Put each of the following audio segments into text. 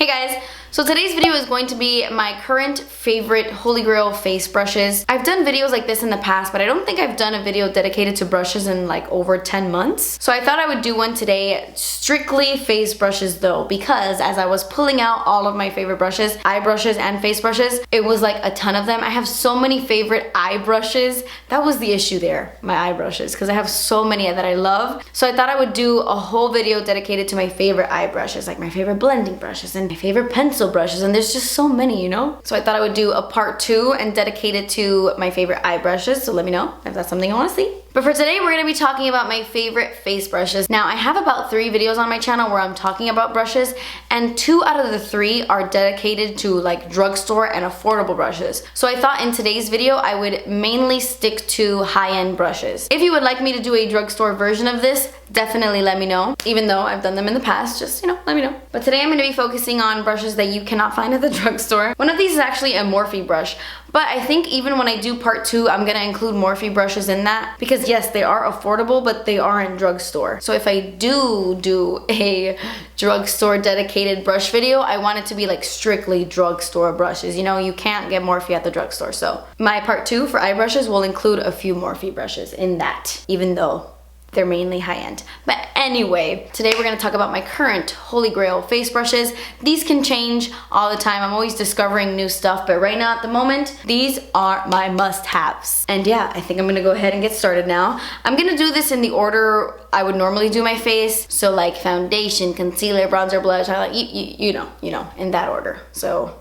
Hey guys, so today's video is going to be my current favorite holy grail face brushes. I've done videos like this in the past, but I don't think I've done a video dedicated to brushes in like over 10 months. So I thought I would do one today, strictly face brushes though, because as I was pulling out all of my favorite brushes, eye brushes and face brushes, it was like a ton of them. I have so many favorite eye brushes. That was the issue there, my eye brushes, because I have so many that I love. So I thought I would do a whole video dedicated to my favorite eye brushes, like my favorite blending brushes and my favorite pencil brushes, and there's just so many, you know? So I thought I would do a part 2 and dedicate it to my favorite eye brushes, so let me know if that's something you want to see. But for today, we're gonna be talking about my favorite face brushes. Now, I have about 3 videos on my channel where I'm talking about brushes, and 2 out of the 3 are dedicated to like drugstore and affordable brushes. So I thought in today's video, I would mainly stick to high-end brushes. If you would like me to do a drugstore version of this, definitely let me know. Even though I've done them in the past, just, you know, let me know. But today I'm gonna be focusing on brushes that you cannot find at the drugstore. One of these is actually a Morphe brush, but I think even when I do part 2, I'm gonna include Morphe brushes in that, because yes, they are affordable, but they are in drugstore. So if I do a drugstore dedicated brush video, I want it to be like strictly drugstore brushes. You know, you can't get Morphe at the drugstore. So my part 2 for eye brushes will include a few Morphe brushes in that, even though they're mainly high-end. But anyway, today we're gonna talk about my current holy grail face brushes. These can change all the time. I'm always discovering new stuff, but right now at the moment, these are my must-haves. And yeah, I think I'm gonna go ahead and get started now. I'm gonna do this in the order I would normally do my face. So like foundation, concealer, bronzer, blush, I like, you know, in that order. So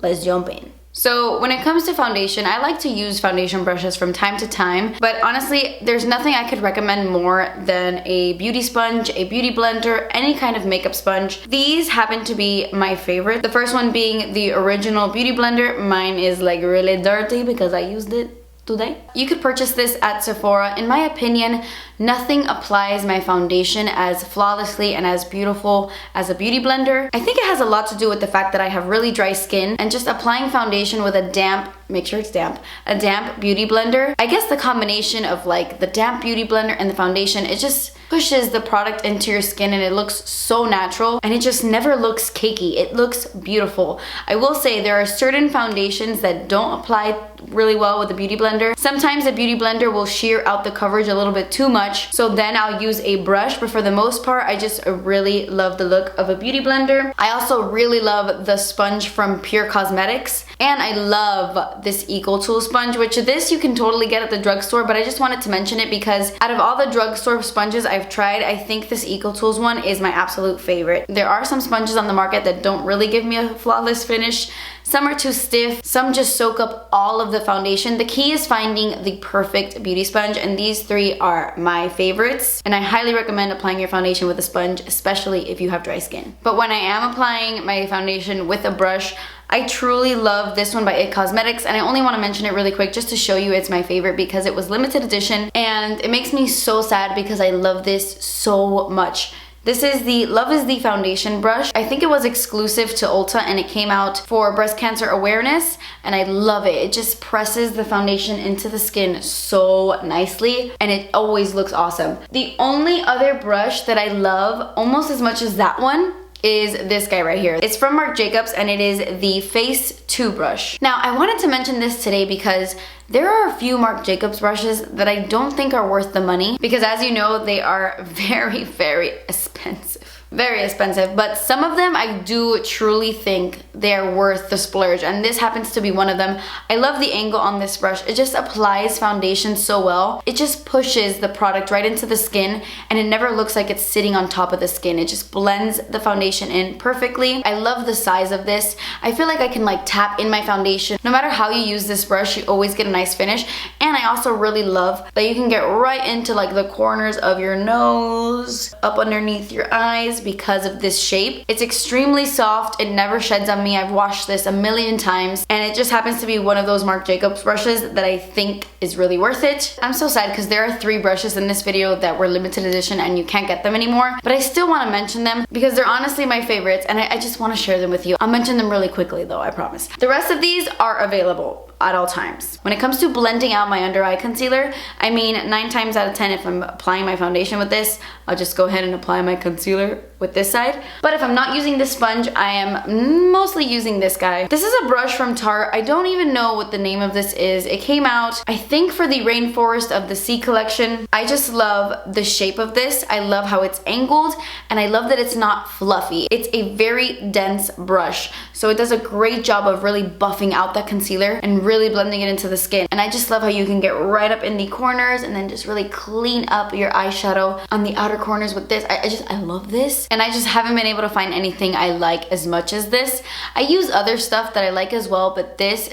let's jump in. So when it comes to foundation, I like to use foundation brushes from time to time, but honestly, there's nothing I could recommend more than a beauty sponge, a beauty blender, any kind of makeup sponge. These happen to be my favorite. The first one being the original beauty blender. Mine is like really dirty because I used it today. You could purchase this at Sephora. In my opinion, nothing applies my foundation as flawlessly and as beautiful as a beauty blender. I think it has a lot to do with the fact that I have really dry skin, and just applying foundation with a damp, make sure it's damp, a damp beauty blender. I guess the combination of like the damp beauty blender and the foundation, it just pushes the product into your skin and it looks so natural, and it just never looks cakey. It looks beautiful. I will say there are certain foundations that don't apply really well with the beauty blender. Sometimes the beauty blender will shear out the coverage a little bit too much, so then I'll use a brush, but for the most part, I just really love the look of a beauty blender. I also really love the sponge from Pure Cosmetics, and I love this EcoTool sponge, which this you can totally get at the drugstore, but I just wanted to mention it because out of all the drugstore sponges I've tried, I think this EcoTools one is my absolute favorite. There are some sponges on the market that don't really give me a flawless finish. Some are too stiff, some just soak up all of the foundation. The key is finding the perfect beauty sponge, and these 3 are my favorites. And I highly recommend applying your foundation with a sponge, especially if you have dry skin. But when I am applying my foundation with a brush, I truly love this one by It Cosmetics, and I only want to mention it really quick just to show you it's my favorite because it was limited edition, and it makes me so sad because I love this so much. This is the Love is the Foundation brush. I think it was exclusive to Ulta and it came out for breast cancer awareness, and I love it. It just presses the foundation into the skin so nicely and it always looks awesome. The only other brush that I love almost as much as that one is this guy right here. It's from Marc Jacobs and it is the Face 2 brush. Now, I wanted to mention this today because there are a few Marc Jacobs brushes that I don't think are worth the money, because as you know, they are very, very expensive. Very expensive, but some of them I do truly think they're worth the splurge, and this happens to be one of them. I love the angle on this brush. It just applies foundation so well. It just pushes the product right into the skin and it never looks like it's sitting on top of the skin. It just blends the foundation in perfectly. I love the size of this. I feel like I can like tap in my foundation. No matter how you use this brush, you always get a nice finish. And I also really love that you can get right into like the corners of your nose, up underneath your eyes, because of this shape. It's extremely soft. It never sheds on me. I've washed this a million times, and it just happens to be one of those Marc Jacobs brushes that I think is really worth it. I'm so sad because there are 3 brushes in this video that were limited edition and you can't get them anymore, but I still want to mention them because they're honestly my favorites, and I just want to share them with you. I'll mention them really quickly though, I promise. The rest of these are available at all times. When it comes to blending out my under eye concealer, I mean 9 times out of 10 if I'm applying my foundation with this, I'll just go ahead and apply my concealer with this side. But if I'm not using this sponge, I am mostly using this guy. This is a brush from Tarte. I don't even know what the name of this is. It came out, I think, for the Rainforest of the Sea collection. I just love the shape of this. I love how it's angled, and I love that it's not fluffy. It's a very dense brush, so it does a great job of really buffing out that concealer and really blending it into the skin. And I just love how you can get right up in the corners and then just really clean up your eyeshadow on the outer corners with this. I love this, and I just haven't been able to find anything I like as much as this. I use other stuff that I like as well, but this,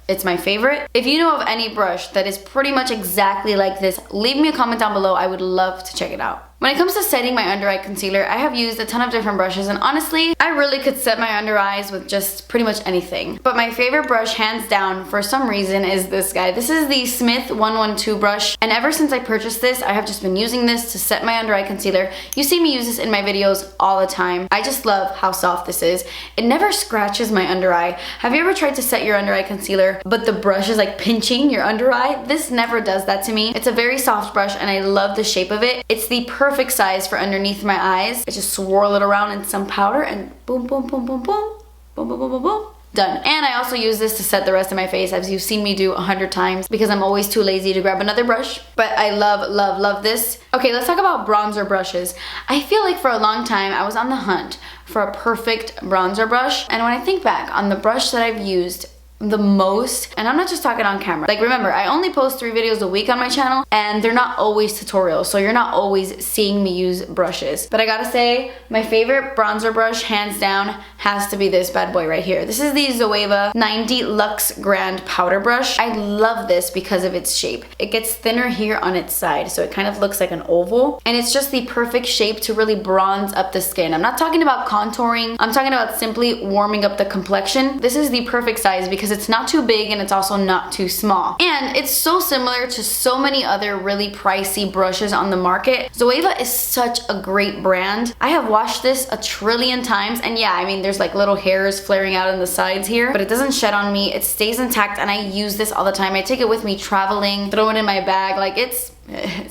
it's my favorite. If you know of any brush that is pretty much exactly like this, leave me a comment down below. I would love to check it out. When it comes to setting my under eye concealer, I have used a ton of different brushes, and honestly, I really could set my under eyes with just pretty much anything. But my favorite brush, hands down, for some reason, is this guy. This is the Smith 112 brush, and ever since I purchased this, I have just been using this to set my under eye concealer. You see me use this in my videos all the time. I just love how soft this is. It never scratches my under eye. Have you ever tried to set your under eye concealer, but the brush is like pinching your under eye? This never does that to me. It's a very soft brush, and I love the shape of it. It's the perfect size for underneath my eyes. I just swirl it around in some powder and boom, boom, boom, boom, boom, boom, boom, boom, boom, boom. Done. And I also use this to set the rest of my face, as you've seen me do 100 times, because I'm always too lazy to grab another brush. But I love, love, love this. Okay, let's talk about bronzer brushes. I feel like for a long time I was on the hunt for a perfect bronzer brush, and when I think back on the brush that I've used the most, and I'm not just talking on camera. Like, remember, I only post 3 videos a week on my channel, and they're not always tutorials, so you're not always seeing me use brushes. But I gotta say, my favorite bronzer brush, hands down, has to be this bad boy right here. This is the Zoeva 90 Luxe Grand Powder Brush. I love this because of its shape. It gets thinner here on its side, so it kind of looks like an oval, and it's just the perfect shape to really bronze up the skin. I'm not talking about contouring, I'm talking about simply warming up the complexion. This is the perfect size because it's not too big and it's also not too small. And it's so similar to so many other really pricey brushes on the market. Zoeva is such a great brand. I have washed this a trillion times, and yeah, I mean, there's like little hairs flaring out on the sides here, but it doesn't shed on me. It stays intact, and I use this all the time. I take it with me traveling, throw it in my bag. Like, it's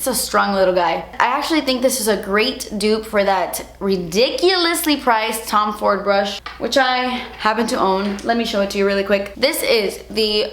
a strong little guy. I actually think this is a great dupe for that ridiculously priced Tom Ford brush, which I happen to own. Let me show it to you really quick. This is the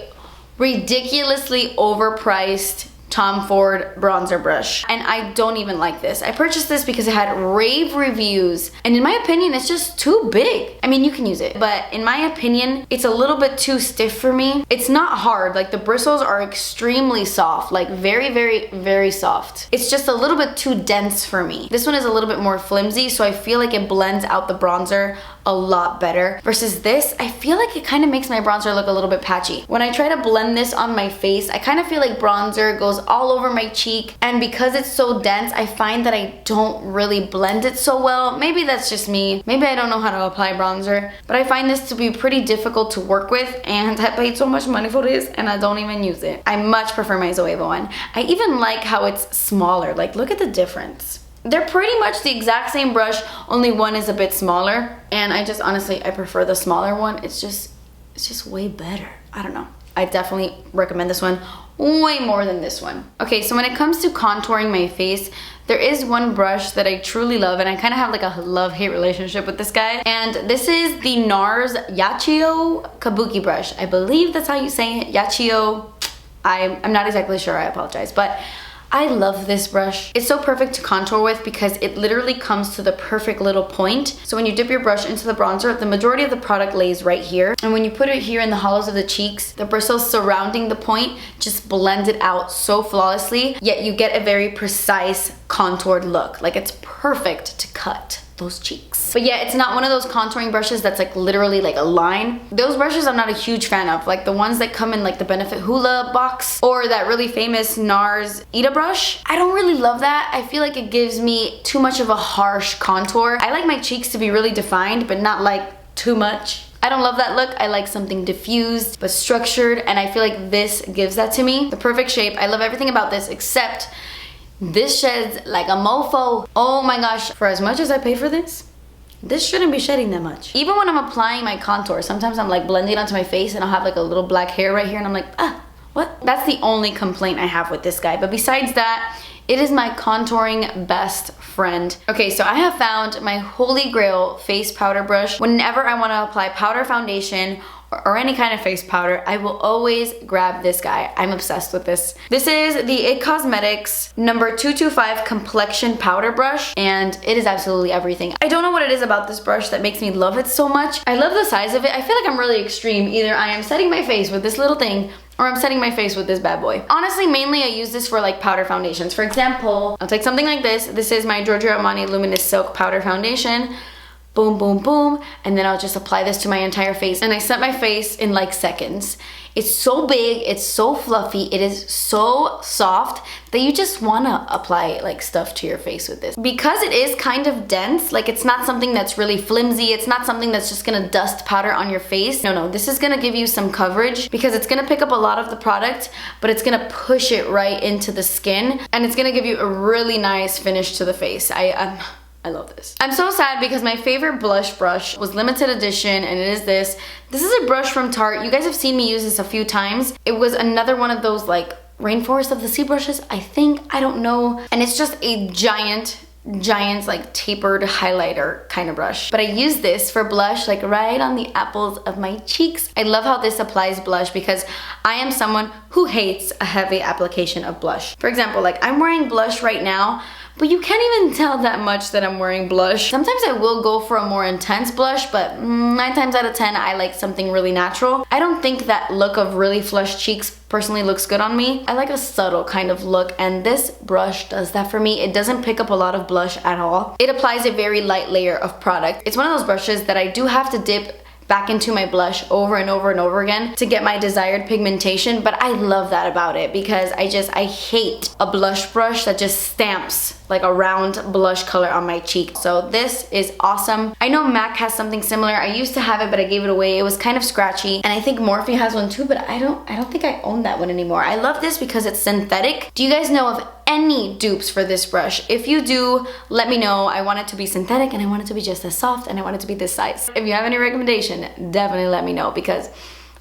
ridiculously overpriced Tom Ford bronzer brush, and I don't even like this. I purchased this because it had rave reviews, and in my opinion, it's just too big. I mean, you can use it, but in my opinion, it's a little bit too stiff for me. It's not hard. Like, the bristles are extremely soft, like very, very, very soft. It's just a little bit too dense for me. This one is a little bit more flimsy, so I feel like it blends out the bronzer a lot better. Versus this, I feel like it kind of makes my bronzer look a little bit patchy. When I try to blend this on my face, I kind of feel like bronzer goes all over my cheek, and because it's so dense, I find that I don't really blend it so well. Maybe that's just me. Maybe I don't know how to apply bronzer, but I find this to be pretty difficult to work with, and I paid so much money for this and I don't even use it. I much prefer my Zoeva one. I even like how it's smaller. Like, look at the difference. They're pretty much the exact same brush, only one is a bit smaller, and I just honestly, I prefer the smaller one. It's just way better. I don't know. I definitely recommend this one way more than this one. Okay, so when it comes to contouring my face, there is one brush that I truly love, and I kind of have like a love-hate relationship with this guy, and this is the Nars Yachiyo Kabuki brush. I believe that's how you say it, Yachiyo. I'm not exactly sure, I apologize, but I love this brush. It's so perfect to contour with because it literally comes to the perfect little point. So when you dip your brush into the bronzer, the majority of the product lays right here. And when you put it here in the hollows of the cheeks, the bristles surrounding the point just blend it out so flawlessly, yet you get a very precise contoured look. Like, it's perfect to cut those cheeks. But yeah, it's not one of those contouring brushes that's like literally like a line. Those brushes I'm not a huge fan of, like the ones that come in like the Benefit Hoola box, or that really famous Nars Ita brush. I don't really love that. I feel like it gives me too much of a harsh contour. I like my cheeks to be really defined, but not like too much. I don't love that look. I like something diffused but structured, and I feel like this gives that to me. The perfect shape. I love everything about this except this sheds like a mofo. Oh my gosh, for as much as I pay for this shouldn't be shedding that much. Even when I'm applying my contour, sometimes I'm like blending onto my face and I'll have like a little black hair right here, and I'm like, what? That's the only complaint I have with this guy. But besides that, It is my contouring best friend. Okay, so I have found my holy grail face powder brush. Whenever I want to apply powder foundation or any kind of face powder, I will always grab this guy. I'm obsessed with this. This is the IT Cosmetics number 225 Complexion powder brush, and it is absolutely everything. I don't know what it is about this brush that makes me love it so much. I love the size of it. I feel like I'm really extreme. Either I am setting my face with this little thing or I'm setting my face with this bad boy. Honestly, mainly I use this for like powder foundations. For example, I'll take something like this. This is my Giorgio Armani Luminous Silk Powder Foundation. Boom, boom, boom, and then I'll just apply this to my entire face, and I set my face in like seconds. It's so big, it's so fluffy, it is so soft that you just wanna apply like stuff to your face with this. Because it is kind of dense, like it's not something that's really flimsy, it's not something that's just gonna dust powder on your face. No, this is gonna give you some coverage because it's gonna pick up a lot of the product, but it's gonna push it right into the skin, and it's gonna give you a really nice finish to the face. I love this. I'm so sad because my favorite blush brush was limited edition, and it is this. This is a brush from Tarte. You guys have seen me use this a few times. It was another one of those like Rainforest of the Sea brushes, I think. I don't know. And it's just a giant like tapered highlighter kind of brush. But I use this for blush like right on the apples of my cheeks. I love how this applies blush because I am someone who hates a heavy application of blush. For example, like I'm wearing blush right now, but you can't even tell that much that I'm wearing blush. Sometimes I will go for a more intense blush, but 9 times out of 10, I like something really natural. I don't think that look of really flushed cheeks personally looks good on me. I like a subtle kind of look, and this brush does that for me. It doesn't pick up a lot of blush at all. It applies a very light layer of product. It's one of those brushes that I do have to dip back into my blush over and over and over again to get my desired pigmentation, but I love that about it because I hate a blush brush that just stamps like a round blush color on my cheek. So this is awesome. I know MAC has something similar. I used to have it, but I gave it away. It was kind of scratchy, and I think Morphe has one too, but I don't think I own that one anymore. I love this because it's synthetic. Do you guys know of any dupes for this brush? If you do, let me know. I want it to be synthetic, and I want it to be just as soft, and I want it to be this size. If you have any recommendation, definitely let me know because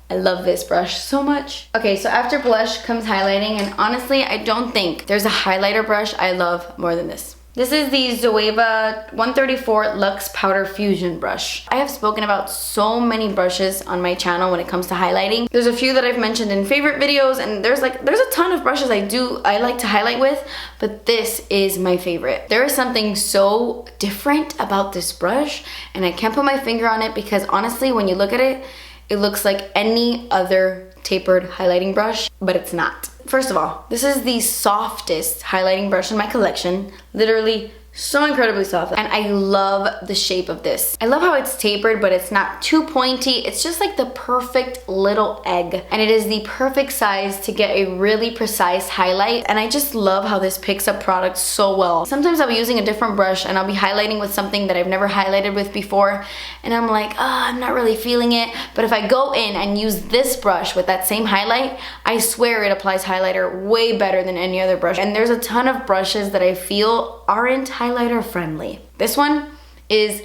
I love this brush so much. Okay, so after blush comes highlighting, and honestly, I don't think there's a highlighter brush I love more than this. This is the Zoeva 134 Luxe Powder Fusion brush. I have spoken about so many brushes on my channel when it comes to highlighting. There's a few that I've mentioned in favorite videos, and there's a ton of brushes I like to highlight with, but this is my favorite. There is something so different about this brush, and I can't put my finger on it because honestly, when you look at it, it looks like any other tapered highlighting brush, but it's not. First of all, this is the softest highlighting brush in my collection. Literally so incredibly soft, and I love the shape of this. I love how it's tapered, but it's not too pointy. It's just like the perfect little egg, and it is the perfect size to get a really precise highlight, and I just love how this picks up product so well. Sometimes I'll be using a different brush and I'll be highlighting with something that I've never highlighted with before, and I'm like, I'm not really feeling it, but if I go in and use this brush with that same highlight, I swear it applies highlighter way better than any other brush. And there's a ton of brushes that I feel aren't highlighter friendly. This one is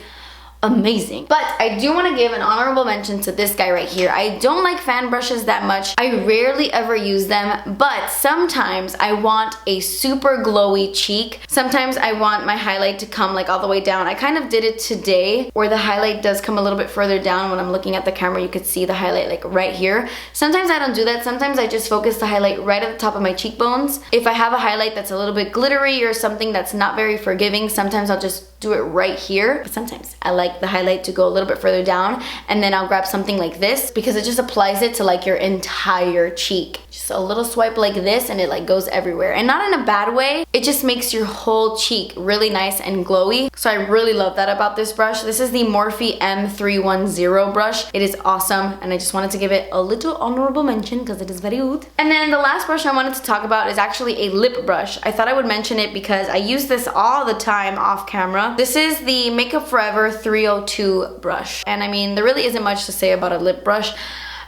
amazing. But I do want to give an honorable mention to this guy right here. I don't like fan brushes that much. I rarely ever use them, but sometimes I want a super glowy cheek. Sometimes I want my highlight to come like all the way down. I kind of did it today where the highlight does come a little bit further down. When I'm looking at the camera, you could see the highlight like right here. Sometimes I don't do that. Sometimes I just focus the highlight right at the top of my cheekbones. If I have a highlight that's a little bit glittery or something that's not very forgiving, sometimes I'll just do it right here. But sometimes I like the highlight to go a little bit further down, and then I'll grab something like this because it just applies it to like your entire cheek. Just a little swipe like this, and it like goes everywhere, and not in a bad way. It just makes your whole cheek really nice and glowy. So I really love that about this brush. This is the Morphe M310 brush. It is awesome, and I just wanted to give it a little honorable mention because it is very good. And then the last brush I wanted to talk about is actually a lip brush. I thought I would mention it because I use this all the time off camera. This is the Makeup Forever 302 brush. And I mean, there really isn't much to say about a lip brush.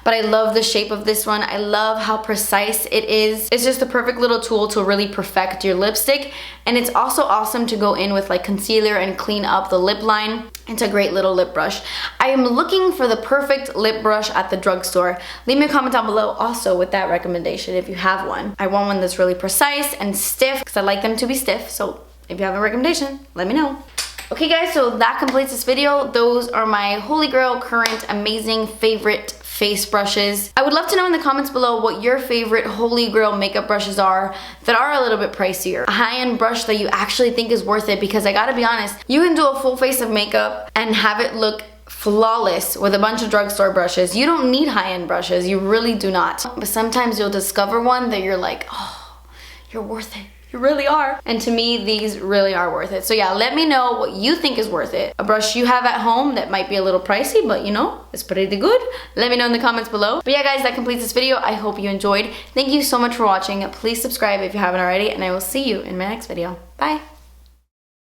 but I love the shape of this one. I love how precise it is. It's just the perfect little tool to really perfect your lipstick, and it's also awesome to go in with like concealer and clean up the lip line. It's a great little lip brush. I am looking for the perfect lip brush at the drugstore. Leave me a comment down below also with that recommendation if you have one. I want one that's really precise and stiff because I like them to be stiff, so if you have a recommendation, let me know. Okay guys, so that completes this video. Those are my holy grail, current, amazing, favorite face brushes. I would love to know in the comments below what your favorite holy grail makeup brushes are that are a little bit pricier. A high-end brush that you actually think is worth it, because I gotta be honest, you can do a full face of makeup and have it look flawless with a bunch of drugstore brushes. You don't need high-end brushes, you really do not. But sometimes you'll discover one that you're like, oh, you're worth it. You really are. And to me, these really are worth it. So yeah, let me know what you think is worth it. A brush you have at home that might be a little pricey, but you know, it's pretty good. Let me know in the comments below. But yeah guys, that completes this video. I hope you enjoyed. Thank you so much for watching. Please subscribe if you haven't already, and I will see you in my next video. Bye.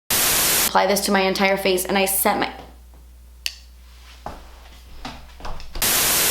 Apply this to my entire face, and I set my